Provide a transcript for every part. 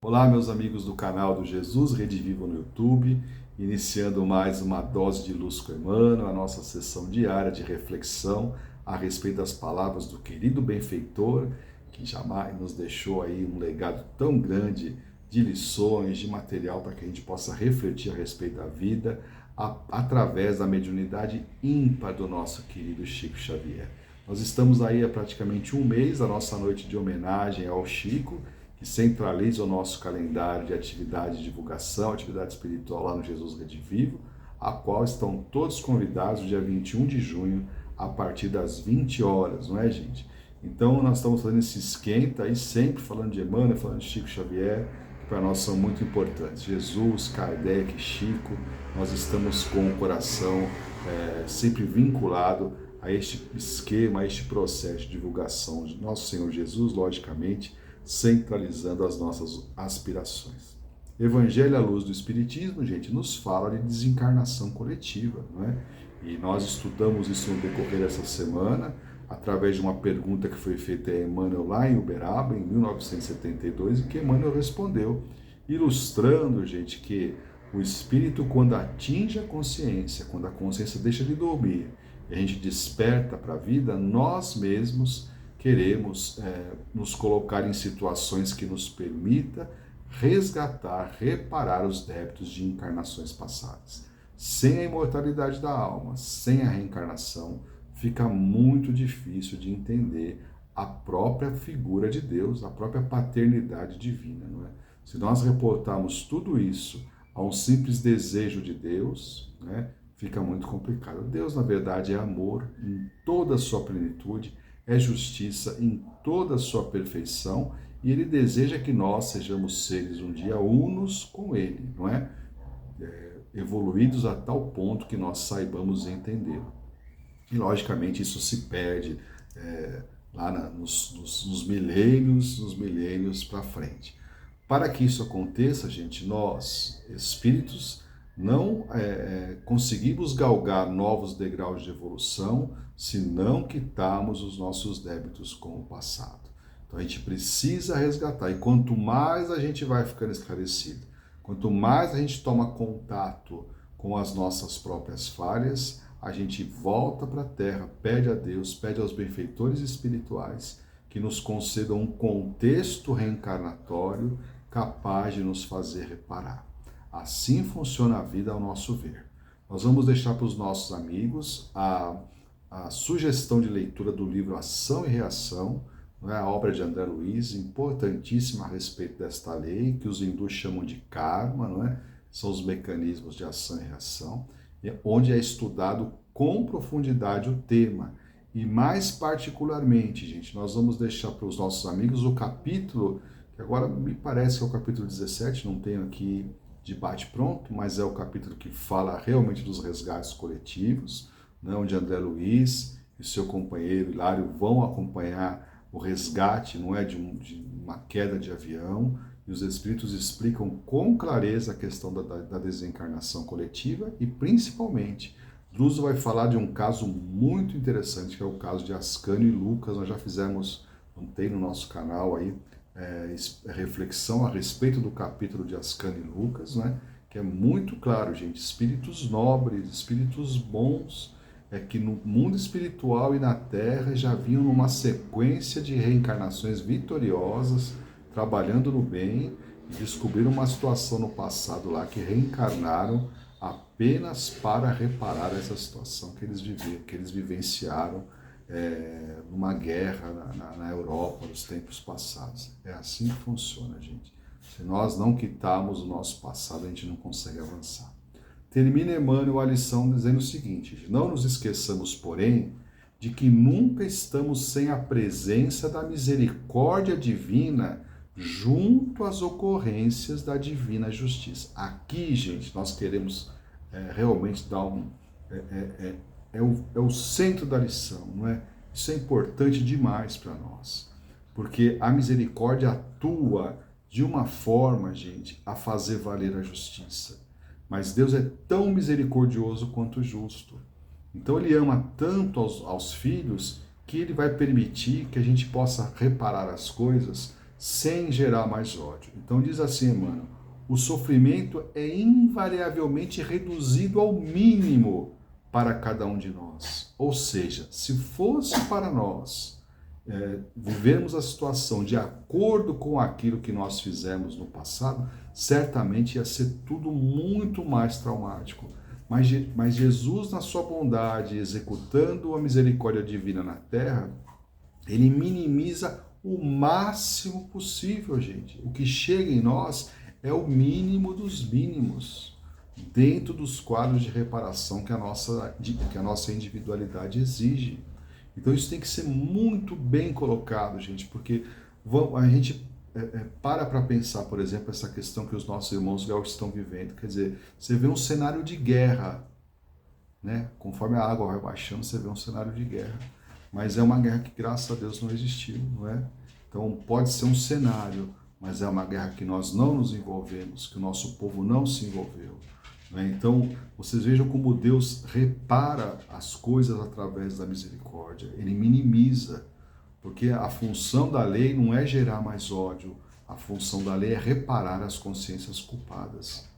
Olá, meus amigos do canal do Jesus Rede Viva no YouTube, iniciando mais uma dose de luz com Emmanuel, a nossa sessão diária de reflexão a respeito das palavras do querido benfeitor, que jamais nos deixou aí um legado tão grande de lições, de material para que a gente possa refletir a respeito da vida, através da mediunidade ímpar do nosso querido Chico Xavier. Nós estamos aí há praticamente um mês, a nossa noite de homenagem ao Chico, que centraliza o nosso calendário de atividade de divulgação, atividade espiritual lá no Jesus Rede Vivo, a qual estão todos convidados no dia 21 de junho, a partir das 20 horas, não é, gente? Então, nós estamos fazendo esse esquenta aí, sempre falando de Emmanuel, falando de Chico Xavier, que para nós são muito importantes. Jesus, Kardec, Chico, nós estamos com o coração sempre vinculado a este esquema, a este processo de divulgação de nosso Senhor Jesus, logicamente, centralizando as nossas aspirações. Evangelho à luz do Espiritismo, gente, nos fala de desencarnação coletiva, não é? E nós estudamos isso no decorrer dessa semana, através de uma pergunta que foi feita a Emmanuel lá em Uberaba, em 1972, e que Emmanuel respondeu, ilustrando, gente, que o espírito, quando atinge a consciência, quando a consciência deixa de dormir, e a gente desperta para a vida, nós mesmos queremos nos colocar em situações que nos permita resgatar, reparar os débitos de encarnações passadas. Sem a imortalidade da alma, sem a reencarnação, fica muito difícil de entender a própria figura de Deus, a própria paternidade divina, não é? Se nós reportarmos tudo isso a um simples desejo de Deus, né, fica muito complicado. Deus, na verdade, é amor em toda a sua plenitude, é justiça em toda a sua perfeição, e Ele deseja que nós sejamos seres um dia unos com Ele, não é? Evoluídos a tal ponto que nós saibamos entendê-lo. E, logicamente, isso se perde nos milênios para frente. Para que isso aconteça, gente, nós, espíritos, não conseguimos galgar novos degraus de evolução se não quitarmos os nossos débitos com o passado. Então a gente precisa resgatar, e quanto mais a gente vai ficando esclarecido, quanto mais a gente toma contato com as nossas próprias falhas, a gente volta para a Terra, pede a Deus, pede aos benfeitores espirituais que nos concedam um contexto reencarnatório capaz de nos fazer reparar. Assim funciona a vida ao nosso ver. Nós vamos deixar para os nossos amigos a sugestão de leitura do livro Ação e Reação, não é? A obra de André Luiz, importantíssima a respeito desta lei, que os hindus chamam de karma, não é? São os mecanismos de ação e reação, onde é estudado com profundidade o tema. E mais particularmente, gente, nós vamos deixar para os nossos amigos o capítulo, que agora me parece que é o capítulo 17, não tenho aqui de bate-pronto, mas é o capítulo que fala realmente dos resgates coletivos, né, onde André Luiz e seu companheiro Hilário vão acompanhar o resgate, não é, de uma queda de avião, e os espíritos explicam com clareza a questão da desencarnação coletiva, e principalmente, Druso vai falar de um caso muito interessante, que é o caso de Ascânio e Lucas. Nós já fizemos, tem no nosso canal aí, reflexão a respeito do capítulo de Ascânio e Lucas, né? Que é muito claro, gente, espíritos nobres, espíritos bons, que no mundo espiritual e na Terra já vinham numa sequência de reencarnações vitoriosas, trabalhando no bem, e descobriram uma situação no passado lá que reencarnaram apenas para reparar essa situação que eles vivenciaram numa guerra na Europa nos tempos passados. É assim que funciona, gente. Se nós não quitarmos o nosso passado, a gente não consegue avançar. Termina Emmanuel a lição dizendo o seguinte: não nos esqueçamos, porém, de que nunca estamos sem a presença da misericórdia divina junto às ocorrências da divina justiça. Aqui, gente, nós queremos realmente dar é o centro da lição, não é? Isso é importante demais para nós, porque a misericórdia atua de uma forma, gente, a fazer valer a justiça. Mas Deus é tão misericordioso quanto justo. Então Ele ama tanto aos filhos que Ele vai permitir que a gente possa reparar as coisas sem gerar mais ódio. Então diz assim, Emmanuel, o sofrimento é invariavelmente reduzido ao mínimo para cada um de nós. Ou seja, se fosse para nós vivermos a situação de acordo com aquilo que nós fizemos no passado, certamente ia ser tudo muito mais traumático. Mas Jesus, na sua bondade, executando a misericórdia divina na terra, ele minimiza o máximo possível, gente. O que chega em nós é o mínimo dos mínimos, dentro dos quadros de reparação que a nossa individualidade exige. Então isso tem que ser muito bem colocado, gente, porque a gente para pensar, por exemplo, essa questão que os nossos irmãos gaúchos estão vivendo. Quer dizer, você vê um cenário de guerra, né? Conforme a água vai baixando, você vê um cenário de guerra. Mas é uma guerra que, graças a Deus, não existiu, não é? Então pode ser um cenário, mas é uma guerra que nós não nos envolvemos, que o nosso povo não se envolveu. Então, vocês vejam como Deus repara as coisas através da misericórdia. Ele minimiza, porque a função da lei não é gerar mais ódio, a função da lei é reparar as consciências culpadas,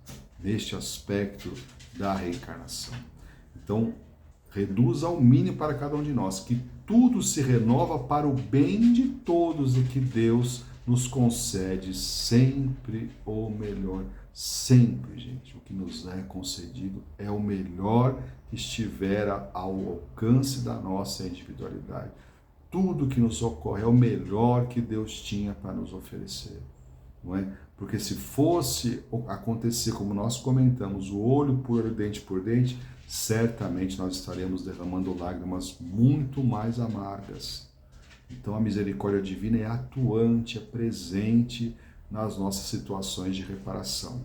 neste aspecto da reencarnação. Então, reduz ao mínimo para cada um de nós, que tudo se renova para o bem de todos e que Deus nos concede sempre o melhor. Sempre, gente, o que nos é concedido é o melhor que estiver ao alcance da nossa individualidade. Tudo que nos ocorre é o melhor que Deus tinha para nos oferecer, não é? Porque se fosse acontecer como nós comentamos, o olho por dente, certamente nós estaremos derramando lágrimas muito mais amargas. Então a misericórdia divina é atuante, é presente nas nossas situações de reparação,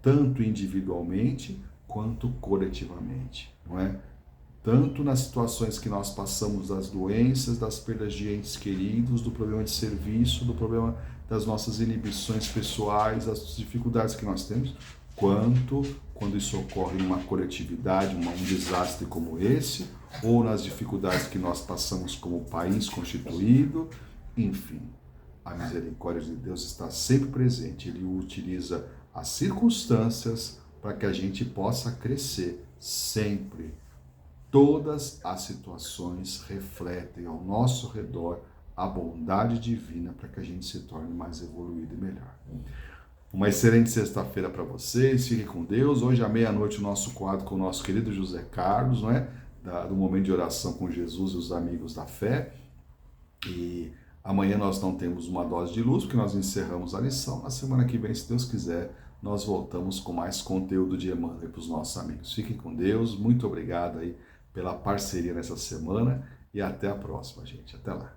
tanto individualmente quanto coletivamente, não é? Tanto nas situações que nós passamos das doenças, das perdas de entes queridos, do problema de serviço, do problema das nossas inibições pessoais, das dificuldades que nós temos, quanto quando isso ocorre em uma coletividade, um desastre como esse, ou nas dificuldades que nós passamos como país constituído, enfim. A misericórdia de Deus está sempre presente. Ele utiliza as circunstâncias para que a gente possa crescer sempre. Todas as situações refletem ao nosso redor a bondade divina para que a gente se torne mais evoluído e melhor. Uma excelente sexta-feira para vocês. Fiquem com Deus. Hoje à meia-noite o nosso quadro com o nosso querido José Carlos, não é? Do momento de oração com Jesus e os amigos da fé. E amanhã nós não temos uma dose de luz, porque nós encerramos a lição. Na semana que vem, se Deus quiser, nós voltamos com mais conteúdo de Emmanuel para os nossos amigos. Fiquem com Deus. Muito obrigado aí pela parceria nessa semana e até a próxima, gente. Até lá.